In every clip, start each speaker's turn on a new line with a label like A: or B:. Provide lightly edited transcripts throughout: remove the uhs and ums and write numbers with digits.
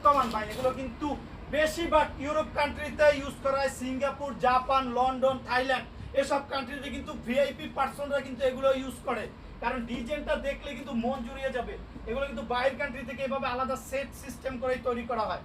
A: বর্তমান ভাই এগুলো কিন্তু বেশিরভাগ ইউরোপ কান্ট্রিতে ইউজ করা হয়, সিঙ্গাপুর, জাপান, লন্ডন, থাইল্যান্ড এসব কান্ট্রিতে কিন্তু ভিআইপি পার্সনরা কিন্তু এগুলো ইউজ করে, কারণ ডিজাইনটা দেখলে কিন্তু মন জুড়িয়ে যাবে। এগুলো কিন্তু বাইরের কান্ট্রি থেকে এভাবে আলাদা সেট সিস্টেম করেই তৈরি করা হয়।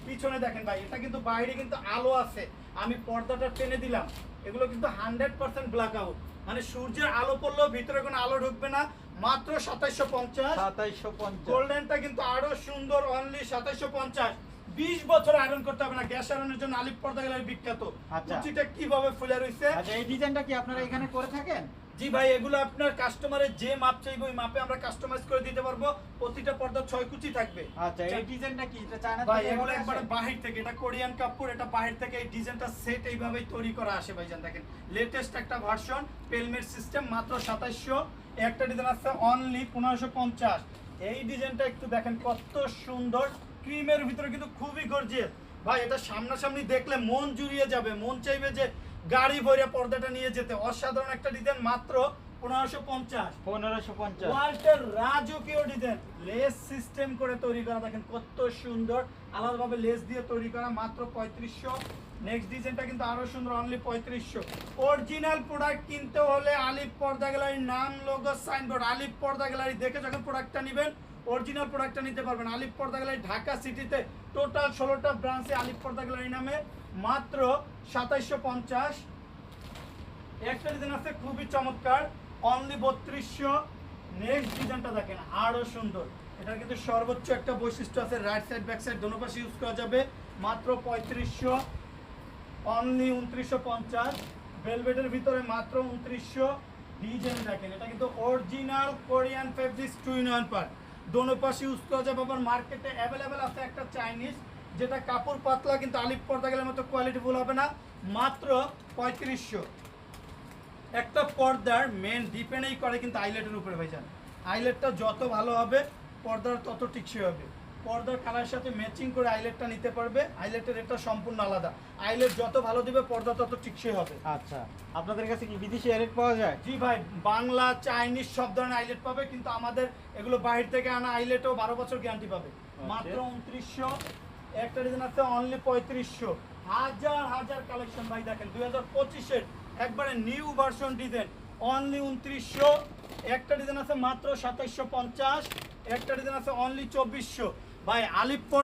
A: পিছনে দেখেন ভাই, এটা কিন্তু বাইরে কিন্তু আলো আছে, আমি পর্দাটা টেনে দিলাম, এগুলো কিন্তু 100% ব্ল্যাক আউট, মানে সূর্যের আলো পড়লেও ভিতরে কোনো আলো ঢুকবে না। মাত্র 2750।
B: 2750।
A: গোল্ডেনটা কিন্তু আরো সুন্দর, অনলি 2750। 20 বছর আয়রন করতে হবে না। গ্যাস আয়রনের জন্য আলিপ পর্দা গ্যালারি বিখ্যাত।
B: আচ্ছা,
A: কুচিটা কিভাবে ফুলে রইছে।
B: আচ্ছা, এই ডিজাইনটা কি আপনারা এখানে করে থাকেন?
A: জি ভাই, এগুলো আপনার কাস্টমারের যে মাপ চাইবে ওই মাপে আমরা কাস্টমাইজ করে দিতে পারবো। প্রতিটা পর্দা 6 কুচি থাকবে।
B: আচ্ছা, এই ডিজাইনটা কি এটা চায়না
A: ভাই
B: থেকে
A: এগুলো
B: আসে?
A: একবারে বাহির থেকে, এটা কোরিয়ান কাপড়, এটা বাহির থেকে এই ডিজাইনটা সেট এইভাবেই তৈরি করা আসে ভাইজান। দেখেন লেটেস্ট একটা ভার্সন, পেলমেট সিস্টেম, মাত্র 2700। একটা ডিজাইন আছে অনলি 1550। এই ডিজাইনটা একটু দেখেন কত সুন্দর, ক্রিমের ভিতরে কিন্তু খুবই গর্জিয়াস ভাই। এটা সামনাসামনি দেখলে মন জুড়িয়ে যাবে, মন চাইবে যে গাড়ি ভরে পর্দাটা নিয়ে যেতে। অসাধারণ একটা ডিজাইন, মাত্র 1550।
B: 1550।
A: ওয়াল্টার রাজকীয় ডিজাইন, লেস সিস্টেম করে তৈরি করা, দেখেন কত সুন্দর, আলাদাভাবে লেস দিয়ে তৈরি করা, মাত্র 3500। নেক্সট ডিজাইনটা কিন্তু আরো সুন্দর, অনলি 3500। অরিজিনাল প্রোডাক্ট কিনতে হলে আলিফ পর্দা গ্যালারির নাম, লোগো, সাইনবোর্ড, আলিফ পর্দা গ্যালারি দেখে যখন প্রোডাক্টটা নেবেন অরিজিনাল প্রোডাক্টটা নিতে পারবেন। আলিফ পর্দা গ্যালারি ঢাকা সিটিতে টোটাল 16টা ব্রাঞ্চে আলিফ পর্দা গ্যালারি নামে, মাত্র 2750। একটা ডিজাইন আছে খুবই চমৎকার, অনলি 3200। নেক্সট ডিজাইনটা দেখেন আরো সুন্দর, এটার কিন্তু সর্বোচ্চ একটা বৈশিষ্ট্য আছে, রাইট সাইড ব্যাক সাইড দোনো পাশে ইউজ করা যাবে, মাত্র 3500, অনলি 2950। ভেলভেটের ভিতরে মাত্র 2900। ডিজাইন দেখেন, এটা কিন্তু original Korean fabrics 2-in-1 part, দোনো পাশে ইউজ করা যাবে। আবার মার্কেটে অ্যাভেলেবেল আছে একটা চাইনিজ, যেটা কাপড় পাতলা কিন্তু আলিফ পর্দা গেলের মতো কোয়ালিটিফুল হবে না, মাত্র 3500। একটা পর্দার মেন ডিপেন্ডই করে কিন্তু আইলেটের উপরে ভাইজান। আইলেটটা যত ভালো হবে পর্দার তত টিকসই হবে। পর্দার কালারের সাথে ম্যাচিং করে আইলেটটা নিতে পারবে। আইলেটের রেটটা সম্পূর্ণ আলাদা, আইলেট যত ভালো দিবে পর্দা তত টিকসই হবে।
B: আচ্ছা, আপনাদের কাছে কি বিদেশি আইলেট পাওয়া যায়?
A: জি ভাই, বাংলা, চাইনিজ সব ধরনের আইলেট পাবে, কিন্তু আমাদের এগুলো বাইরে থেকে আনা আইলেটও 12 বছর গ্যারান্টি পাবে, মাত্র 2900। একটা ডিজাইন আছে অনলি 3500। হাজার হাজার কালেকশন ভাই, দেখেন 2025-এর একবারে নিউ ভার্সন ডিজাইন, অনলি 2900। একটা ডিজাইন আছে মাত্র 2750। একটা ডিজাইন আছে অনলি 2400। ভাই আলিফ